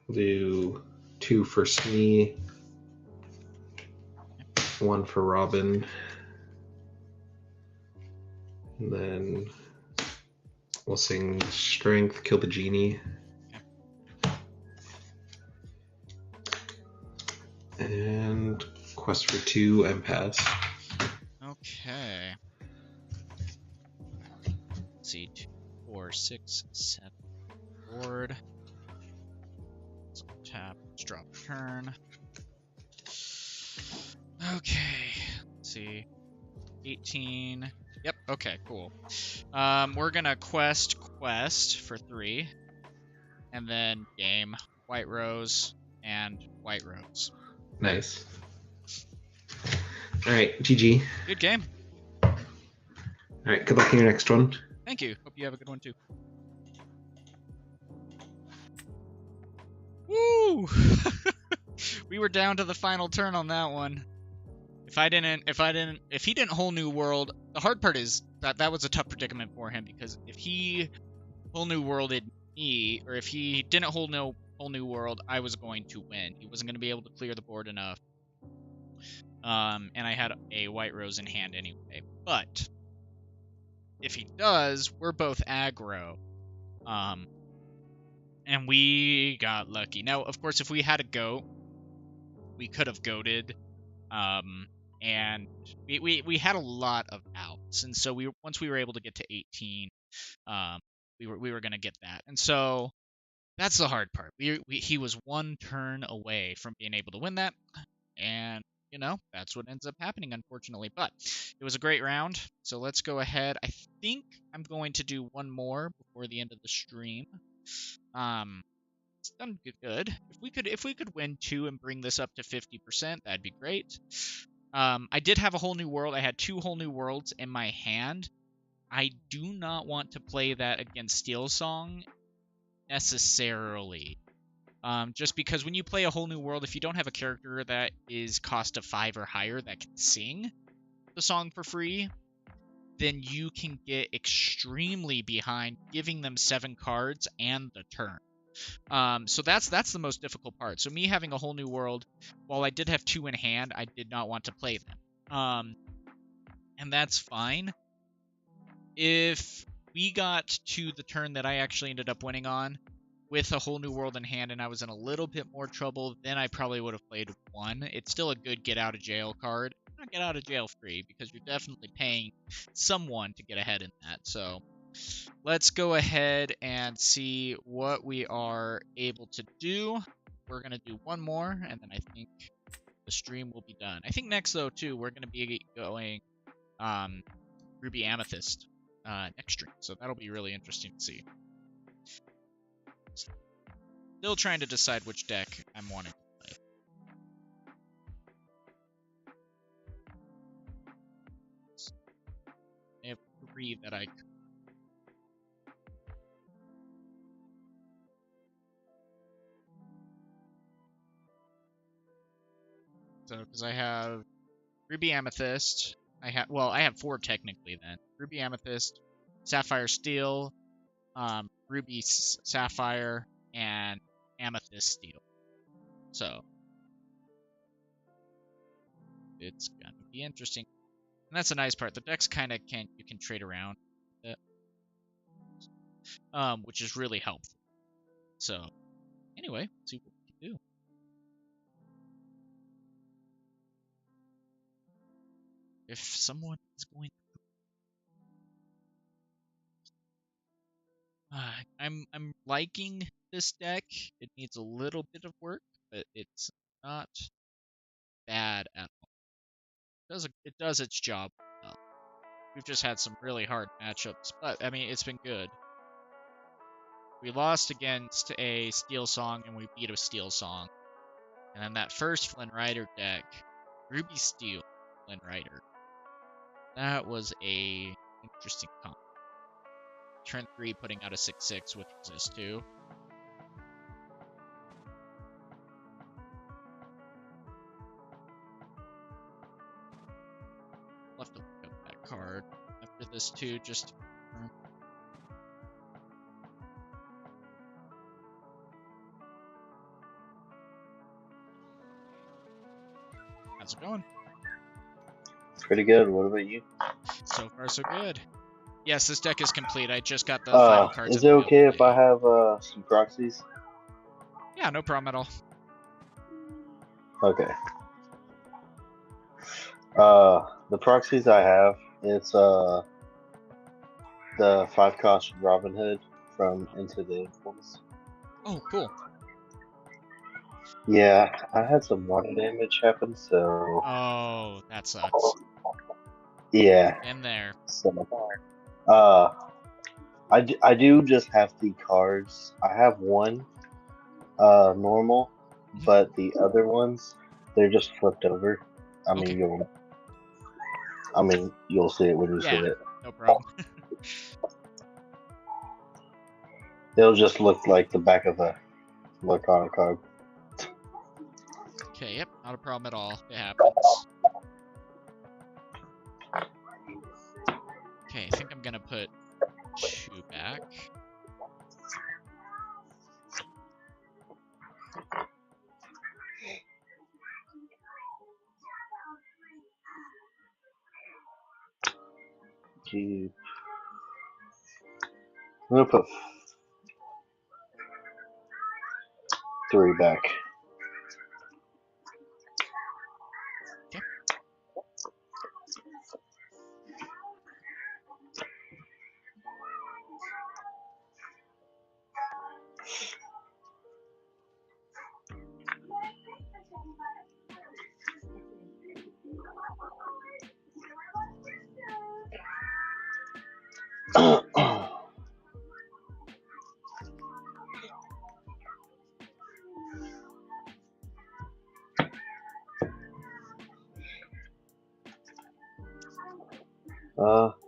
We'll do 2 for Smee, 1 for Robin, and then we'll sing Strength, kill the Genie, And quest for 2 and pass. Okay. Let's see, 2, 4, 6, 7 board. Let's tap, let's drop turn. Okay. Let's see. 18. Yep, okay, cool. We're gonna quest for 3. And then game. White rose and white rose. Nice. Alright, GG. Good game. Alright, good luck in your next one. Thank you. Hope you have a good one too. Woo! We were down to the final turn on that one. If he didn't whole new world, the hard part is that was a tough predicament for him, because if he whole new worlded me, or if he didn't whole new world, I was going to win. He wasn't going to be able to clear the board enough. And I had a white rose in hand anyway. But if he does, we're both aggro. And we got lucky. Now, of course, if we had a goat, we could have goated. And we had a lot of outs, and so once we were able to get to 18, we were gonna get that, and so that's the hard part. He was one turn away from being able to win that, and you know that's what ends up happening, unfortunately. But it was a great round, so let's go ahead. I think I'm going to do one more before the end of the stream. It's done good. If we could win 2 and bring this up to 50%, that'd be great. I did have a whole new world. I had 2 whole new worlds in my hand. I do not want to play that against Steel Song necessarily. Just because when you play a whole new world, if you don't have a character that is cost of 5 or higher that can sing the song for free, then you can get extremely behind giving them 7 cards and the turn. So that's the most difficult part. So me having a whole new world, while I did have 2 in hand, I did not want to play them. And that's fine. If we got to the turn that I actually ended up winning on with a whole new world in hand and I was in a little bit more trouble, then I probably would have played 1. It's still a good get out of jail card. Not get out of jail free, because you're definitely paying someone to get ahead in that. So let's go ahead and see what we are able to do. We're going to do one more, and then I think the stream will be done. I think next, though, too, we're going to be going Ruby Amethyst next stream, so that'll be really interesting to see. Still trying to decide which deck I'm wanting to play. I have 3 that I could. So, because I have Ruby Amethyst, I have 4 technically then. Ruby Amethyst, Sapphire Steel, Ruby Sapphire, and Amethyst Steel. So it's gonna be interesting. And that's a nice part. The decks kind of you can trade around it, which is really helpful. So anyway, let's see what we can do. If someone is going I'm liking this deck. It needs a little bit of work, but it's not bad at all. It does its job well. We've just had some really hard matchups, but I mean it's been good. We lost against a Steel Song and we beat a Steel Song. And then that first Flynn Rider deck, Ruby Steel Flynn Rider. That was a interesting comp. Turn 3 putting out a 6/6 with resist 2. I'll have to look up that card after this too, just how's it going? Pretty good. What about you? So far so good. Yes, this deck is complete. I just got the final cards. Is it okay if I have some proxies? Yeah, no problem at all. Okay. The proxies I have, it's the 5-cost Robin Hood from Into the Infamous. Oh, cool. Yeah, I had some water damage happen, so Oh, that sucks. yeah. In there. So, I do just have the cards. I have one normal, Mhm. but the other ones they're just flipped over. I mean Okay. you'll see it when you see Yeah, it. no problem. It'll just look like the back of a Lorcana card. Okay, yep, not a problem at all. It happens. Okay, I think I'm gonna put 2 back. Gee. I'm gonna put 3 back. Okay.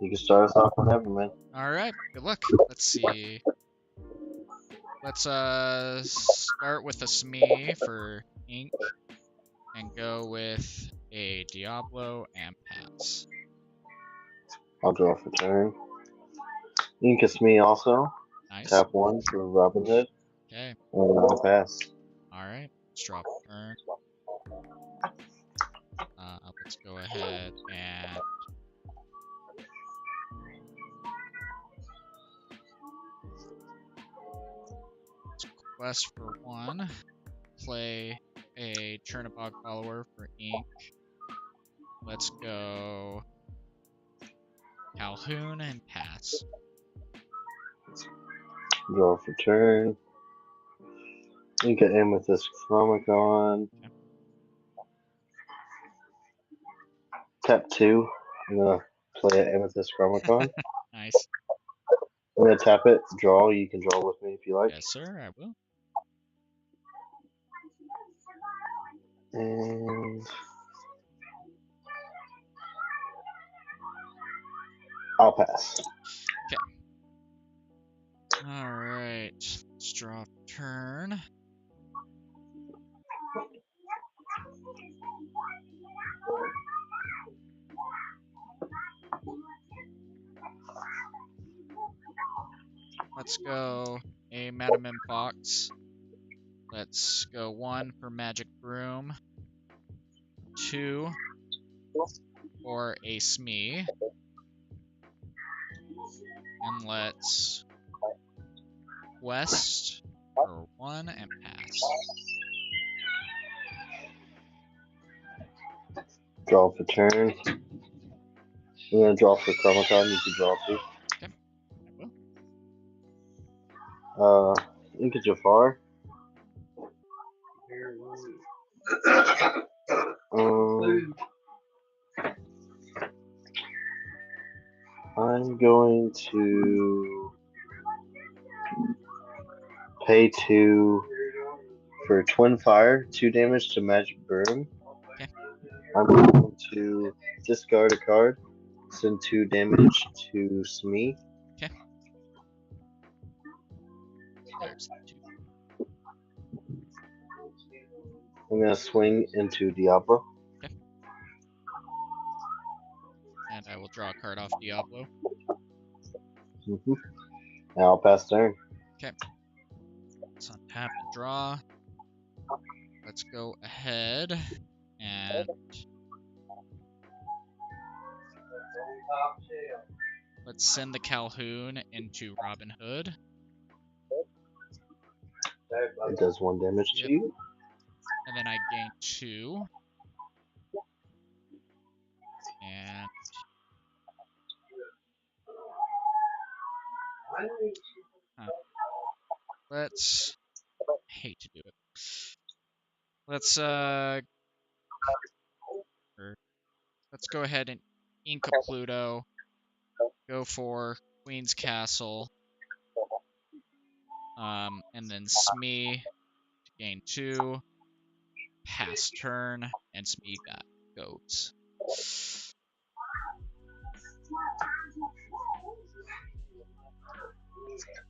You can start us off whenever, man. Alright, good luck. Let's see. Let's start with a Smee for ink and go with a Diablo and pass. I'll draw for turn. Incus me also. Nice. Tap 1 for Robin Hood. Okay. And I'll pass. Alright. Let's draw for turn. Let's go ahead and let's quest for 1. Play a Chernobog follower for ink. Let's go Calhoun and pass. Draw for turn. Inca Amethyst Chromicon. Okay. Tap 2. I'm gonna play an Amethyst Chromicon. Nice. I'm gonna tap it, draw. You can draw with me if you like. Yes, sir, I will. And I'll pass. Alright. Let's draw for turn. Let's go a Madam Fox. Let's go 1 for Magic Broom. 2 for a Smee. And let's quest for 1 and pass. Draw for turn. I'm gonna draw for Chromicon. You can draw too. Okay, I will. Inca Jafar. I'm going to pay 2 for Twin Fire, 2 damage to Magic Broom. Okay. I'm going to discard a card, send 2 damage to Smee. Okay. There's the 2. I'm gonna swing into Diablo. Okay. And I will draw a card off Diablo. Now I'll pass turn. Okay. Let's untap and draw. Let's go ahead and let's send the Calhoun into Robin Hood. It does 1 damage Yep. to you. And and then I gain 2. And let's hate to do it. Let's let's go ahead and ink a Pluto. Go for Queen's Castle. And then Smee to gain 2. Pass turn, and Smee goes.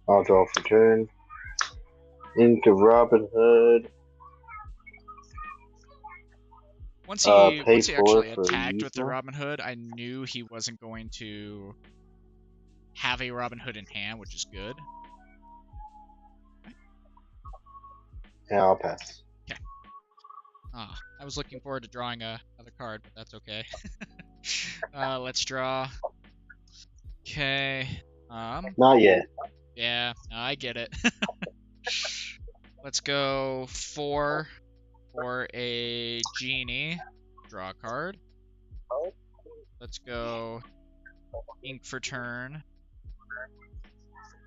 I'll draw for turn. Into Robin Hood. Once Pay he 4 actually for attacked with the Yzma. Robin Hood, I knew he wasn't going to have a Robin Hood in hand, which is good. Yeah, I'll pass. I was looking forward to drawing another card, but that's okay. Let's draw. Okay. Not yet. Yeah, no, I get it. Let's go 4 for a Genie. Draw a card. Let's go ink for turn.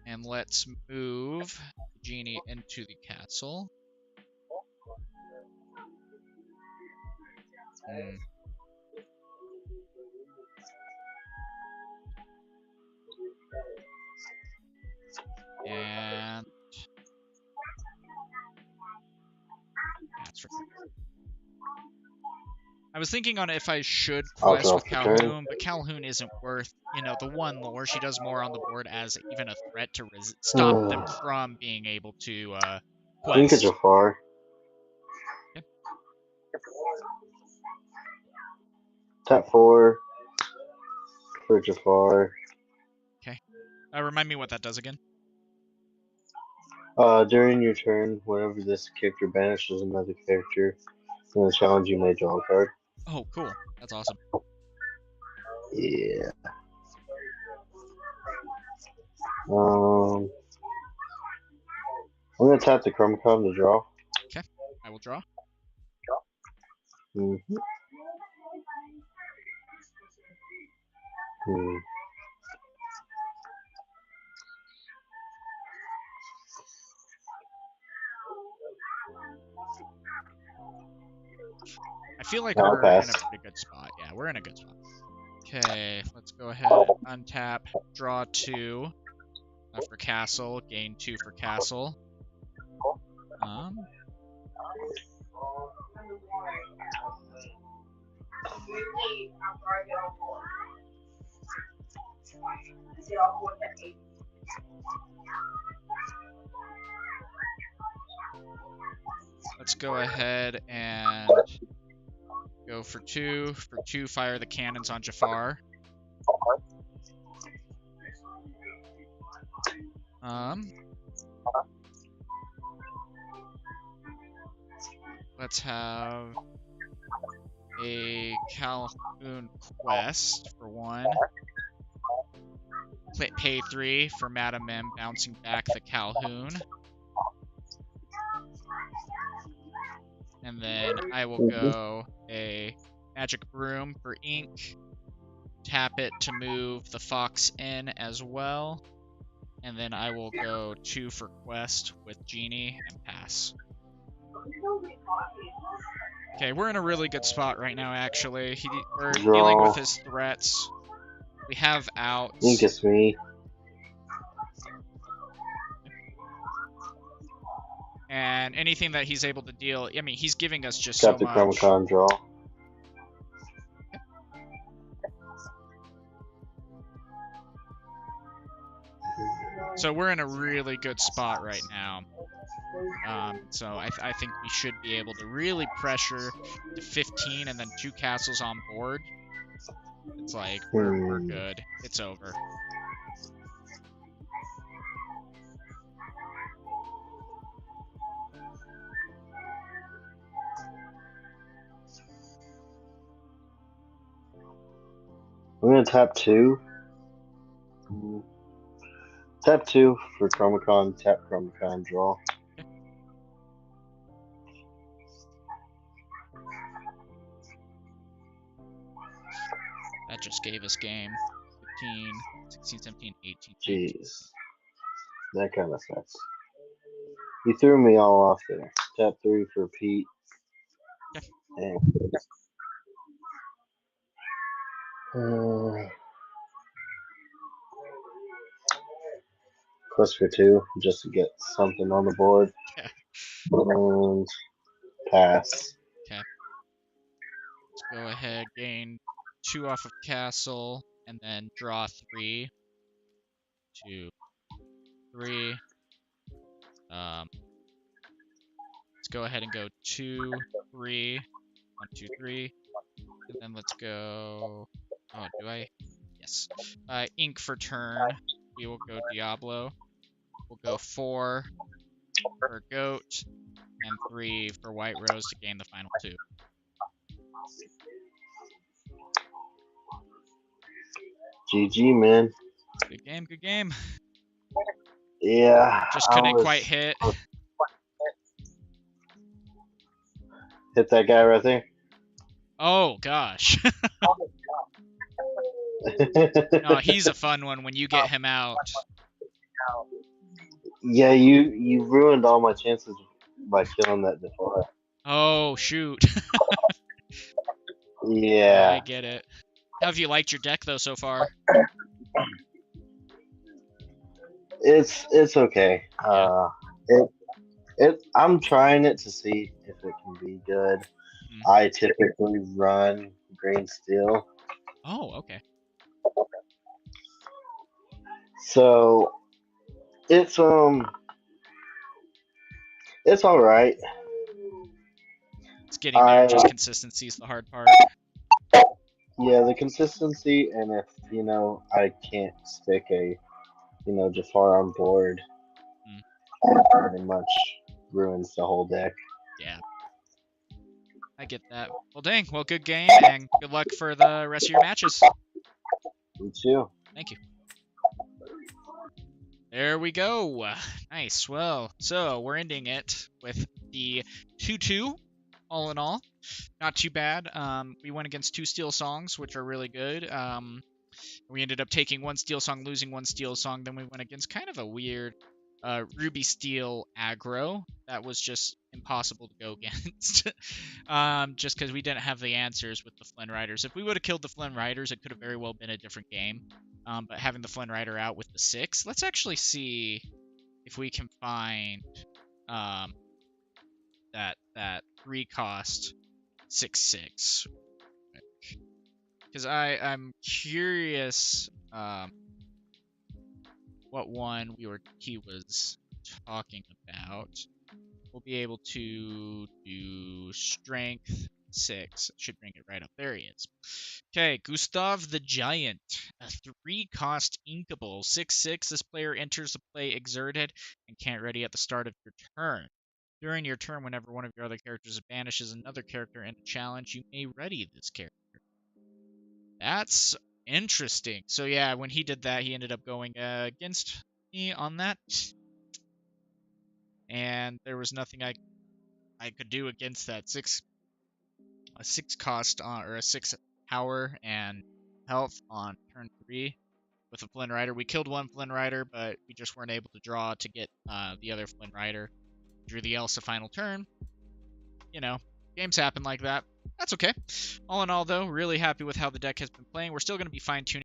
And let's move Genie into the castle. And that's right. I was thinking on if I should I'll quest draw with for turn. Calhoun, but Calhoun isn't worth, the 1 lore. She does more on the board as even a threat to stop them from being able to Ink a quest. Jafar. Okay. Tap 4 for Jafar. Okay. Remind me what that does again. During your turn, whenever this character banishes another character in the challenge, you may draw a card. Oh, cool. That's awesome. Yeah. I'm gonna tap the Chromacom to draw. Okay. I will draw. Mm-hmm. I feel like I'll we're in a pass. pretty good spot. Yeah, we're in a good spot. Okay, let's go ahead and untap, draw 2 for castle, gain 2 for castle. Let's go ahead and go for 2. For 2, fire the cannons on Jafar. Let's have a Calhoun quest for 1. Pay 3 for Madam M, bouncing back the Calhoun. And then I will go a Magic Broom for ink. Tap it to move the Fox in as well. And then I will go 2 for quest with Genie and pass. Okay, we're in a really good spot right now, actually. We're dealing with his threats. We have outs. Ink is me. And anything that he's able to deal, I mean, he's giving us just Tap so the much. Chromacon draw. So we're in a really good spot right now. So I think we should be able to really pressure to 15 and then 2 castles on board. It's like, we're good. It's over. I'm gonna tap 2. Tap 2 for Chromacon, tap Chromacon, draw. That just gave us game. 15, 16, 17, 18, 19. Jeez. That kind of sucks. You threw me all off there. Tap 3 for Pete. Okay. And, quest for 2, just to get something on the board. Yeah. And pass. Okay. Let's go ahead, gain 2 off of castle, and then draw 3. 2, 3. Let's go ahead and go 2, 3. 1, 2, 3. And then let's go. Oh, do I? Yes. Ink for turn. We will go Diablo. We'll go 4 for Goat, and 3 for White Rose to gain the final 2. GG, man. Good game, good game. Yeah. Just couldn't quite hit. Hit that guy right there. Oh, gosh. No, he's a fun one when you get him out. Yeah, you ruined all my chances by killing that before. Oh, shoot. Yeah. I get it. How have you liked your deck, though, so far? It's okay. Yeah. I'm trying it to see if it can be good. I typically run green steel. Oh, okay. So it's all right. It's getting there. Just consistency is the hard part. Yeah, the consistency, and if I can't stick a Jafar on board, pretty much ruins the whole deck. Yeah. I get that. Well, dang. Well, good game, and good luck for the rest of your matches. You too. Thank you. There we go. Nice. Well, so we're ending it with the 2-2, all in all. Not too bad. We went against 2 Steel Songs, which are really good. We ended up taking 1 Steel Song, losing 1 Steel Song. Then we went against kind of a weird Ruby Steel aggro that was just impossible to go against. Just because we didn't have the answers with the Flynn Riders. If we would have killed the Flynn Riders, it could have very well been a different game. But having the Flynn Rider out with the 6, let's actually see if we can find that 3 cost 6/6. Because I'm curious what one he was talking about. We'll be able to do strength 6. Should bring it right up. There he is. Okay, Gustav the Giant, a 3-cost inkable. 6/6. This player enters the play exerted and can't ready at the start of your turn. During your turn, whenever one of your other characters banishes another character in a challenge, you may ready this character. That's interesting. So yeah, when he did that, he ended up going against me on that. And there was nothing I could do against that. A 6 cost or a 6 power and health on turn 3 with a Flynn Rider. We killed 1 Flynn Rider, but we just weren't able to draw to get the other Flynn Rider. Drew the Elsa final turn. Games happen like that. That's okay. All in all, though, really happy with how the deck has been playing. We're still going to be fine-tuning